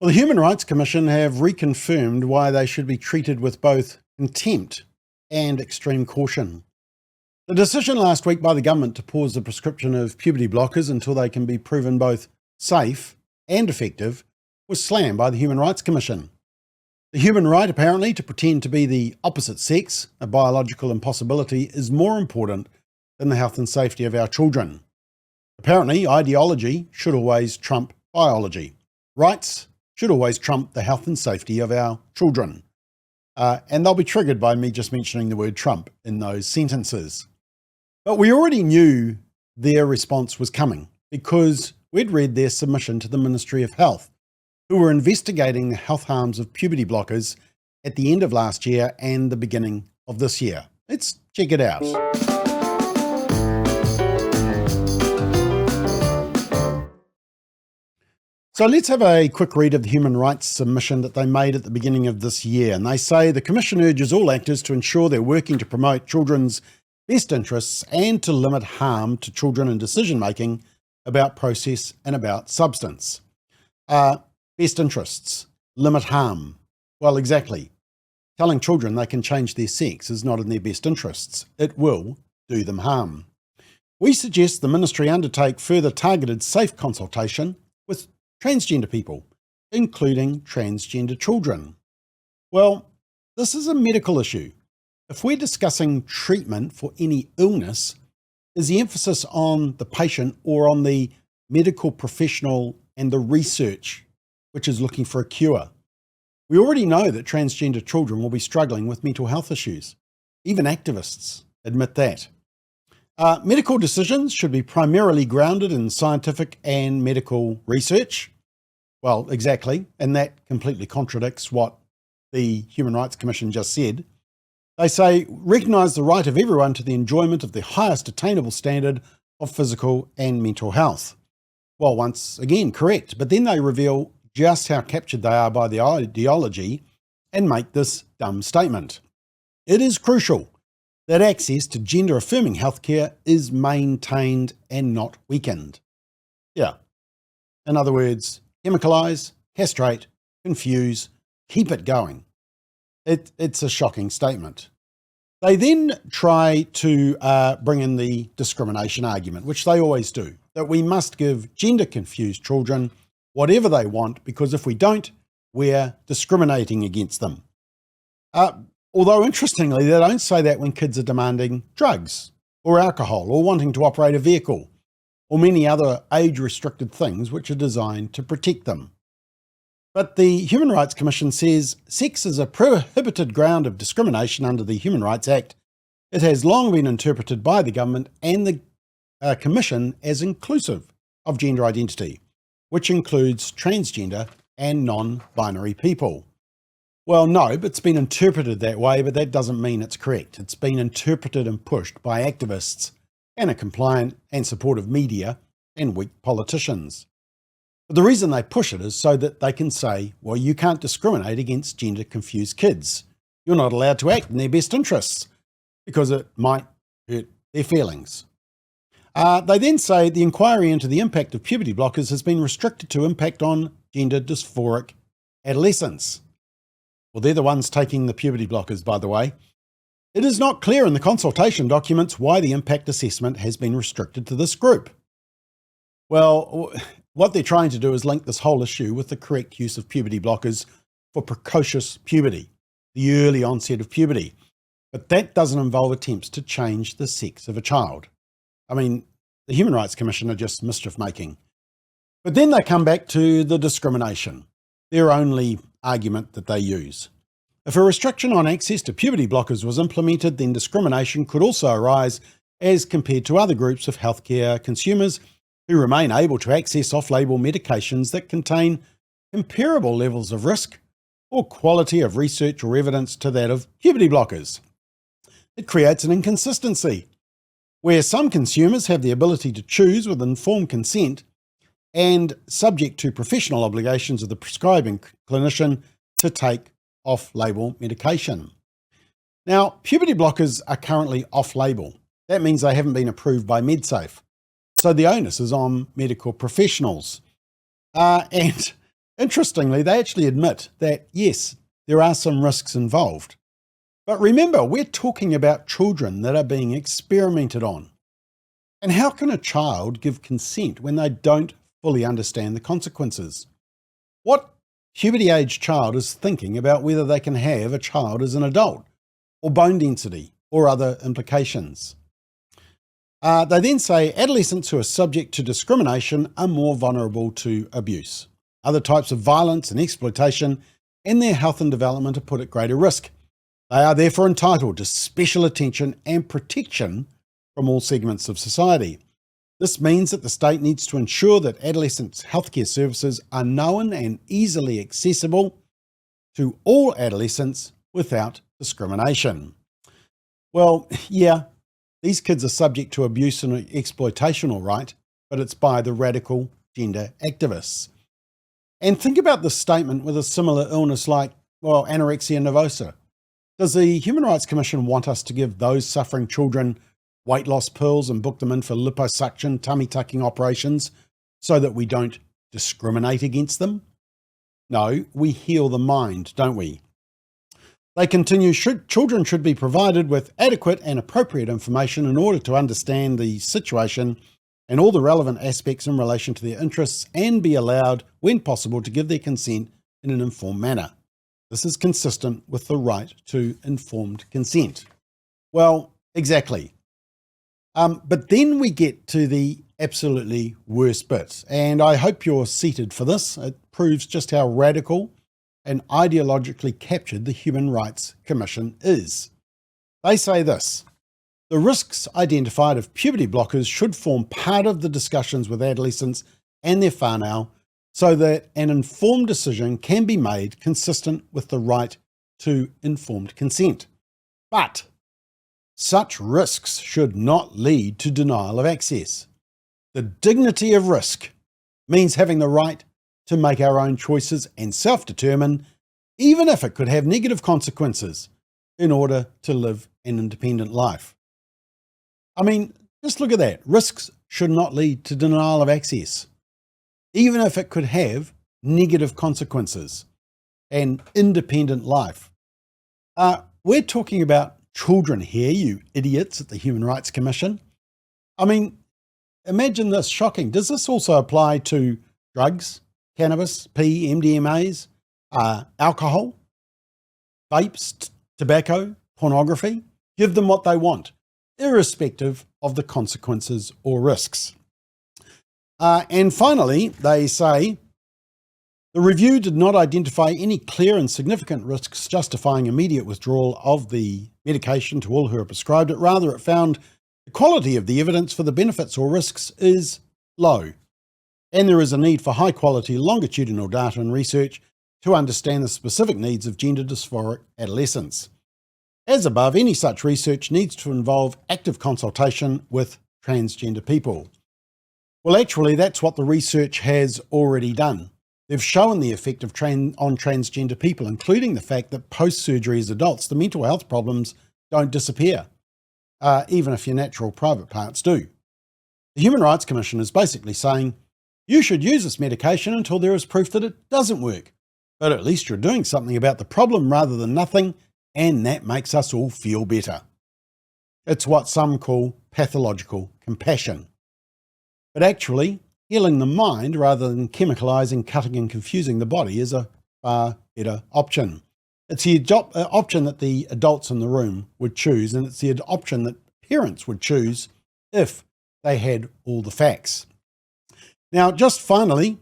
Well, the Human Rights Commission have reconfirmed why they should be treated with both contempt and extreme caution. The decision last week by the government to pause the prescription of puberty blockers until they can be proven both safe and effective was slammed by the Human Rights Commission. The human right, apparently, to pretend to be the opposite sex, a biological impossibility, is more important than the health and safety of our children. Apparently, ideology should always trump biology. Rights should always trump the health and safety of our children. And they'll be triggered by me just mentioning the word Trump in those sentences. But we already knew their response was coming because we'd read their submission to the Ministry of Health, who were investigating the health harms of puberty blockers at the end of last year and the beginning of this year. Let's check it out. So let's have a quick read of the human rights submission that they made at the beginning of this year. And they say the Commission urges all actors to ensure they're working to promote children's best interests and to limit harm to children in decision-making about process and about substance. Best interests, limit harm. Well, exactly. Telling children they can change their sex is not in their best interests. It will do them harm. We suggest the ministry undertake further targeted safe consultation with transgender people, including transgender children. Well, this is a medical issue. If we're discussing treatment for any illness, is the emphasis on the patient or on the medical professional and the research which is looking for a cure? We already know that transgender children will be struggling with mental health issues. Even activists admit that. Medical decisions should be primarily grounded in scientific and medical research. Well, exactly, and that completely contradicts what the Human Rights Commission just said. They say, recognise the right of everyone to the enjoyment of the highest attainable standard of physical and mental health. Well, once again, correct, but then they reveal just how captured they are by the ideology and make this dumb statement. It is crucial that access to gender-affirming healthcare is maintained and not weakened. Yeah. In other words, chemicalise, castrate, confuse, keep it going. It's a shocking statement. They then try to bring in the discrimination argument, which they always do, that we must give gender-confused children whatever they want, because if we don't, we're discriminating against them. Although interestingly, they don't say that when kids are demanding drugs or alcohol or wanting to operate a vehicle or many other age-restricted things which are designed to protect them. But the Human Rights Commission says sex is a prohibited ground of discrimination under the Human Rights Act. It has long been interpreted by the government and the Commission as inclusive of gender identity, which includes transgender and non-binary people. Well, no, but it's been interpreted that way, but that doesn't mean it's correct. It's been interpreted and pushed by activists and a compliant and supportive media and weak politicians. But the reason they push it is so that they can say, well, you can't discriminate against gender-confused kids. You're not allowed to act in their best interests because it might hurt their feelings. They then say the inquiry into the impact of puberty blockers has been restricted to impact on gender dysphoric adolescents. Well, they're the ones taking the puberty blockers, by the way. It is not clear in the consultation documents why the impact assessment has been restricted to this group. Well, what they're trying to do is link this whole issue with the correct use of puberty blockers for precocious puberty, the early onset of puberty. But that doesn't involve attempts to change the sex of a child. I mean, the Human Rights Commission are just mischief-making. But then they come back to the discrimination, their only argument that they use. If a restriction on access to puberty blockers was implemented, then discrimination could also arise as compared to other groups of healthcare consumers who remain able to access off-label medications that contain comparable levels of risk or quality of research or evidence to that of puberty blockers. It creates an inconsistency where some consumers have the ability to choose with informed consent and subject to professional obligations of the prescribing clinician to take off-label medication. Now, puberty blockers are currently off-label. That means they haven't been approved by MedSafe. So the onus is on medical professionals. And Interestingly, they actually admit that, yes, there are some risks involved. But remember, we're talking about children that are being experimented on. And how can a child give consent when they don't fully understand the consequences? What puberty-age child is thinking about whether they can have a child as an adult, or bone density, or other implications? They then say adolescents who are subject to discrimination are more vulnerable to abuse. Other types of violence and exploitation and their health and development are put at greater risk. They are therefore entitled to special attention and protection from all segments of society. This means that the state needs to ensure that adolescents' healthcare services are known and easily accessible to all adolescents without discrimination. Well, yeah, these kids are subject to abuse and exploitation, all right, but it's by the radical gender activists. And think about this statement with a similar illness like, well, anorexia nervosa. Does the Human Rights Commission want us to give those suffering children weight loss pills and book them in for liposuction, tummy tucking operations so that we don't discriminate against them? No, we heal the mind, don't we? They continue, children should be provided with adequate and appropriate information in order to understand the situation and all the relevant aspects in relation to their interests, and be allowed, when possible, to give their consent in an informed manner. This is consistent with the right to informed consent. Well, exactly. But then we get to the absolutely worst bit, and I hope you're seated for this. It proves just how radical and ideologically captured the Human Rights Commission is. They say this: the risks identified of puberty blockers should form part of the discussions with adolescents and their whānau so that an informed decision can be made consistent with the right to informed consent. But such risks should not lead to denial of access. The dignity of risk means having the right to make our own choices and self-determine, even if it could have negative consequences, in order to live an independent life. I mean, just look at that. Risks should not lead to denial of access, even if it could have negative consequences. An independent life. We're talking about children here, you idiots at the Human Rights Commission. I mean, imagine this, shocking. Does this also apply to drugs, cannabis, MDMAs, alcohol, vapes, tobacco, pornography? Give them what they want, irrespective of the consequences or risks. And finally, they say, the review did not identify any clear and significant risks justifying immediate withdrawal of the medication to all who are prescribed it. Rather, it found the quality of the evidence for the benefits or risks is low, and there is a need for high-quality longitudinal data and research to understand the specific needs of gender dysphoric adolescents. As above, any such research needs to involve active consultation with transgender people. Well, actually, that's what the research has already done. They've shown the effect of on transgender people, including the fact that post-surgery as adults, the mental health problems don't disappear, even if your natural private parts do. The Human Rights Commission is basically saying, you should use this medication until there is proof that it doesn't work, but at least you're doing something about the problem rather than nothing, and that makes us all feel better. It's what some call pathological compassion. But actually, healing the mind rather than chemicalizing, cutting and confusing the body is a far better option. It's the option that the adults in the room would choose, and it's the option that parents would choose if they had all the facts. Now, just finally,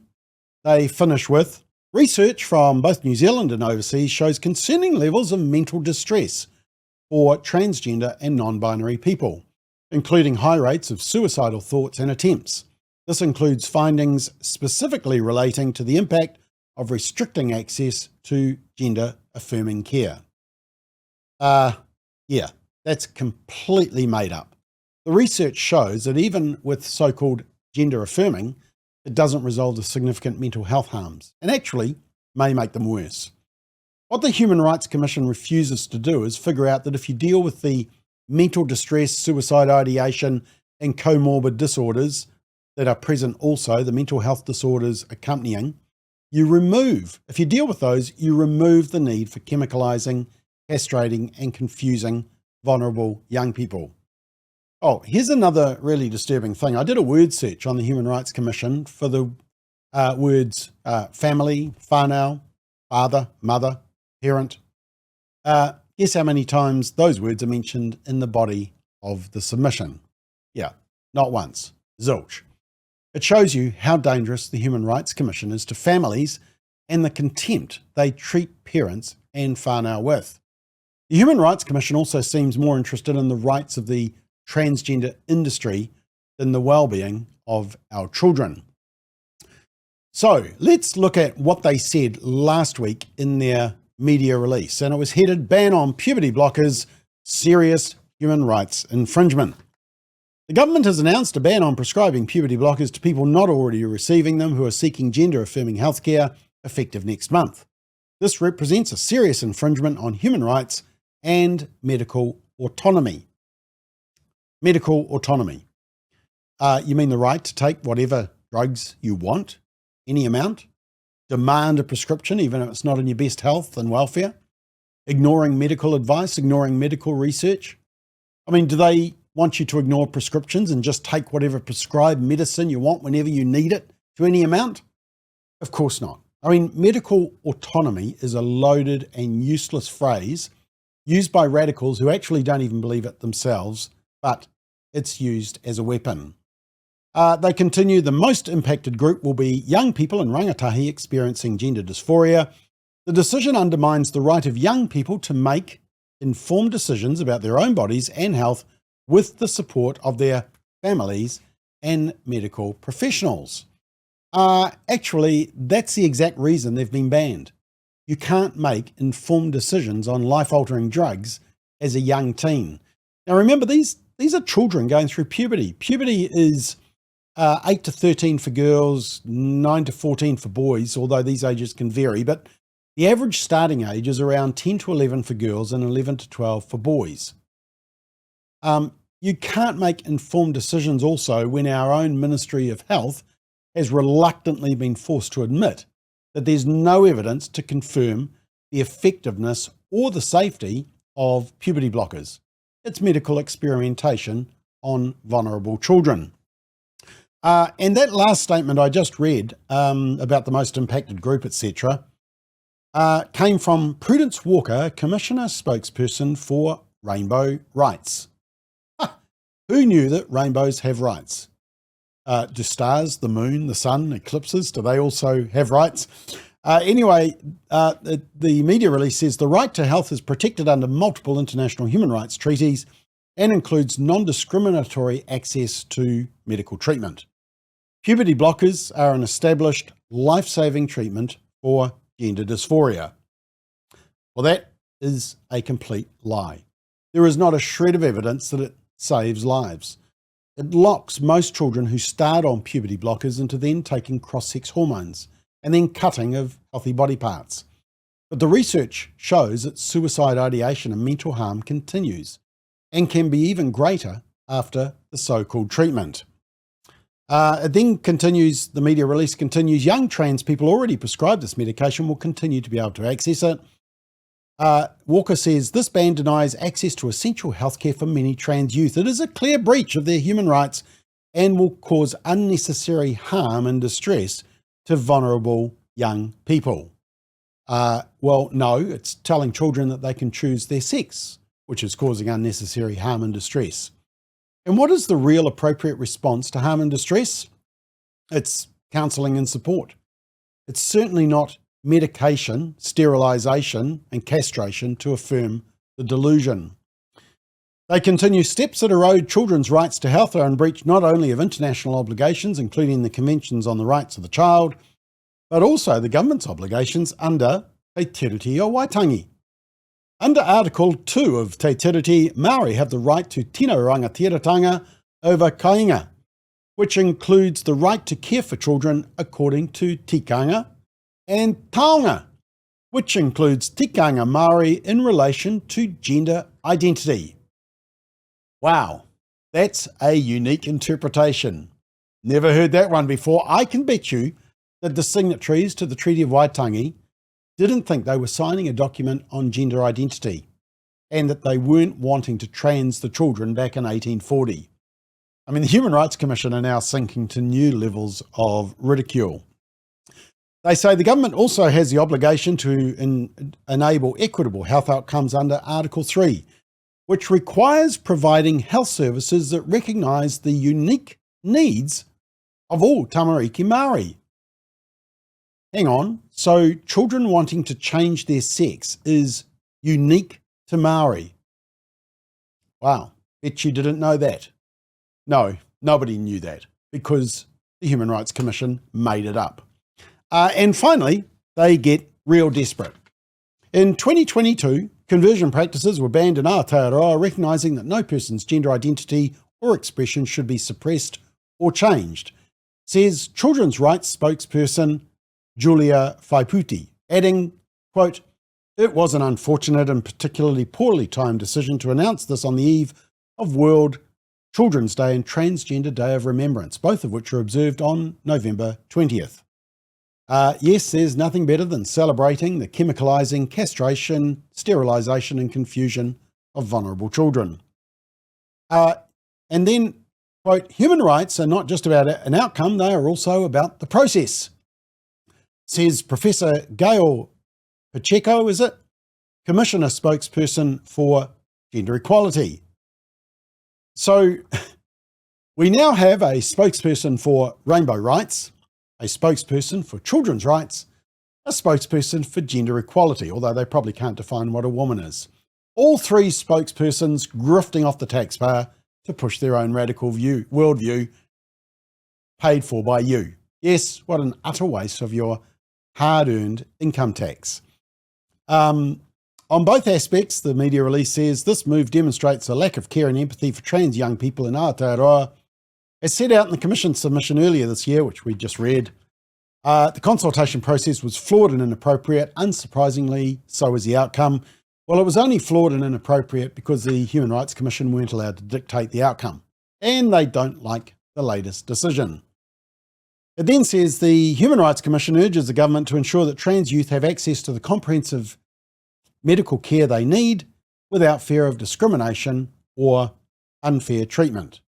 they finish with, research from both New Zealand and overseas shows concerning levels of mental distress for transgender and non-binary people, including high rates of suicidal thoughts and attempts. This includes findings specifically relating to the impact of restricting access to gender-affirming care. Yeah, that's completely made up. The research shows that even with so-called gender-affirming, it doesn't resolve the significant mental health harms, and actually may make them worse. What the Human Rights Commission refuses to do is figure out that if you deal with the mental distress, suicide ideation, and comorbid disorders that are present also, the mental health disorders accompanying, if you deal with those, you remove the need for chemicalizing, castrating, and confusing vulnerable young people. Oh, here's another really disturbing thing. I did a word search on the Human Rights Commission for the words family, whānau, father, mother, parent. Guess how many times those words are mentioned in the body of the submission? Yeah, not once. Zilch. It shows you how dangerous the Human Rights Commission is to families and the contempt they treat parents and whānau with. The Human Rights Commission also seems more interested in the rights of the transgender industry than the well-being of our children. So let's look at what they said last week in their media release, and it was headed "Ban on Puberty Blockers, Serious Human Rights Infringement." The government has announced a ban on prescribing puberty blockers to people not already receiving them who are seeking gender-affirming healthcare, effective next month. This represents a serious infringement on human rights and medical autonomy. Medical autonomy. You mean the right to take whatever drugs you want, any amount, demand a prescription even if it's not in your best health and welfare, ignoring medical advice, ignoring medical research. I mean, do they want you to ignore prescriptions and just take whatever prescribed medicine you want whenever you need it to any amount? Of course not. I mean, medical autonomy is a loaded and useless phrase used by radicals who actually don't even believe it themselves, but it's used as a weapon. They continue, the most impacted group will be young people in rangatahi experiencing gender dysphoria. The decision undermines the right of young people to make informed decisions about their own bodies and health with the support of their families and medical professionals. Actually, that's the exact reason they've been banned. You can't make informed decisions on life-altering drugs as a young teen. Now remember, these are children going through puberty. Puberty is 8 to 13 for girls, 9 to 14 for boys, although these ages can vary, but the average starting age is around 10 to 11 for girls and 11 to 12 for boys. You can't make informed decisions also when our own Ministry of Health has reluctantly been forced to admit that there's no evidence to confirm the effectiveness or the safety of puberty blockers. It's medical experimentation on vulnerable children. And that last statement I just read about the most impacted group, etc., came from Prudence Walker, Commissioner spokesperson for Rainbow Rights. Who knew that rainbows have rights? Do stars, the moon, the sun, eclipses, do they also have rights? Anyway, the media release says the right to health is protected under multiple international human rights treaties and includes non-discriminatory access to medical treatment. Puberty blockers are an established life-saving treatment for gender dysphoria. Well, that is a complete lie. There is not a shred of evidence that it saves lives. It locks most children who start on puberty blockers into then taking cross-sex hormones and then cutting of healthy body parts. But the research shows that suicide ideation and mental harm continues and can be even greater after the so-called treatment. It then continues, the media release continues, young trans people already prescribed this medication will continue to be able to access it. Walker says this ban denies access to essential healthcare for many trans youth. It is a clear breach of their human rights and will cause unnecessary harm and distress to vulnerable young people. Well, no, it's telling children that they can choose their sex, which is causing unnecessary harm and distress. And what is the real appropriate response to harm and distress? It's counselling and support. It's certainly not medication, sterilisation and castration to affirm the delusion. They continue, steps that erode children's rights to health are in breach not only of international obligations, including the Conventions on the Rights of the Child, but also the government's obligations under Te Tiriti o Waitangi. Under Article 2 of Te Tiriti, Māori have the right to tino rangatiratanga over kāinga, which includes the right to care for children according to tikanga, and taonga, which includes tikanga Māori in relation to gender identity. Wow, that's a unique interpretation. Never heard that one before. I can bet you that the signatories to the Treaty of Waitangi didn't think they were signing a document on gender identity and that they weren't wanting to trans the children back in 1840. I mean, the Human Rights Commission are now sinking to new levels of ridicule. They say the government also has the obligation to enable equitable health outcomes under Article 3, which requires providing health services that recognise the unique needs of all tamariki Māori. Hang on, so children wanting to change their sex is unique to Māori? Wow, bet you didn't know that. No, nobody knew that because the Human Rights Commission made it up. And finally, they get real desperate. In 2022, conversion practices were banned in Aotearoa, recognising that no person's gender identity or expression should be suppressed or changed, says children's rights spokesperson Julia Whaiputi, adding, quote, "It was an unfortunate and particularly poorly timed decision to announce this on the eve of World Children's Day and Transgender Day of Remembrance, both of which are observed on November 20th. Yes, there's nothing better than celebrating the chemicalising, castration, sterilisation and confusion of vulnerable children." And then, quote, "Human rights are not just about an outcome, they are also about the process," says Professor Gail Pacheco, is it? Commissioner spokesperson for gender equality. So we now have a spokesperson for rainbow rights, a spokesperson for children's rights, a spokesperson for gender equality, although they probably can't define what a woman is. All three spokespersons grifting off the taxpayer to push their own radical worldview, paid for by you. Yes, what an utter waste of your hard-earned income tax. On both aspects, the media release says this move demonstrates a lack of care and empathy for trans young people in Aotearoa. As set out in the Commission submission earlier this year, which we just read, the consultation process was flawed and inappropriate. Unsurprisingly, so was the outcome. Well, it was only flawed and inappropriate because the Human Rights Commission weren't allowed to dictate the outcome, and they don't like the latest decision. It then says the Human Rights Commission urges the government to ensure that trans youth have access to the comprehensive medical care they need without fear of discrimination or unfair treatment.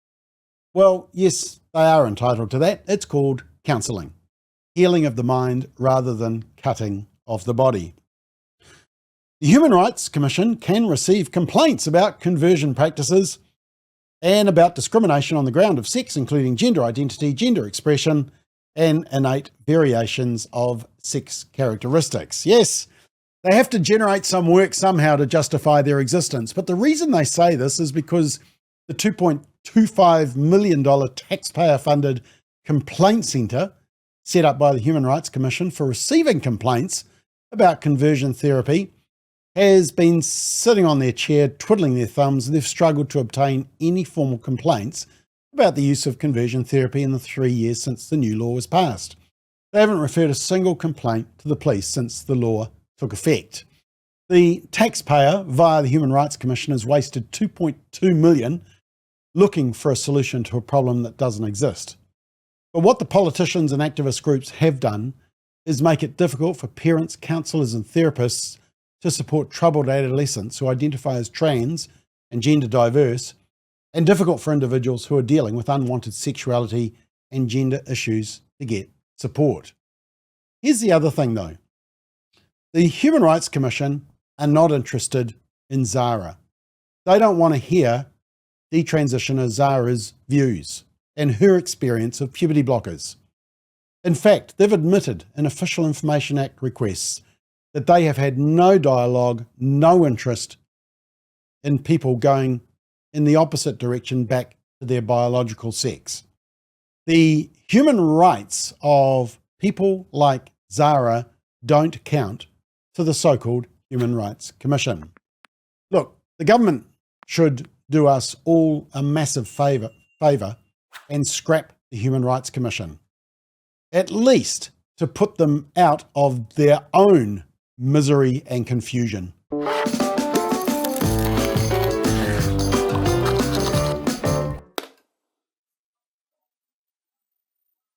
Well, yes, they are entitled to that. It's called counselling, healing of the mind rather than cutting of the body. The Human Rights Commission can receive complaints about conversion practices and about discrimination on the ground of sex, including gender identity, gender expression, and innate variations of sex characteristics. Yes, they have to generate some work somehow to justify their existence. But the reason they say this is because the $2.25 million taxpayer-funded complaint centre set up by the Human Rights Commission for receiving complaints about conversion therapy has been sitting on their chair, twiddling their thumbs, and they've struggled to obtain any formal complaints about the use of conversion therapy in the 3 years since the new law was passed. They haven't referred a single complaint to the police since the law took effect. The taxpayer, via the Human Rights Commission, has wasted $2.2 million looking for a solution to a problem that doesn't exist. But what the politicians and activist groups have done is make it difficult for parents, counsellors and therapists to support troubled adolescents who identify as trans and gender diverse, and difficult for individuals who are dealing with unwanted sexuality and gender issues to get support. Here's the other thing though. The Human Rights Commission are not interested in Zara. They don't want to hear detransitioner Zara's views and her experience of puberty blockers. In fact, they've admitted in Official Information Act requests that they have had no dialogue, no interest in people going in the opposite direction back to their biological sex. The human rights of people like Zara don't count to the so-called Human Rights Commission. Look, the government should do us all a massive favour and scrap the Human Rights Commission, at least to put them out of their own misery and confusion.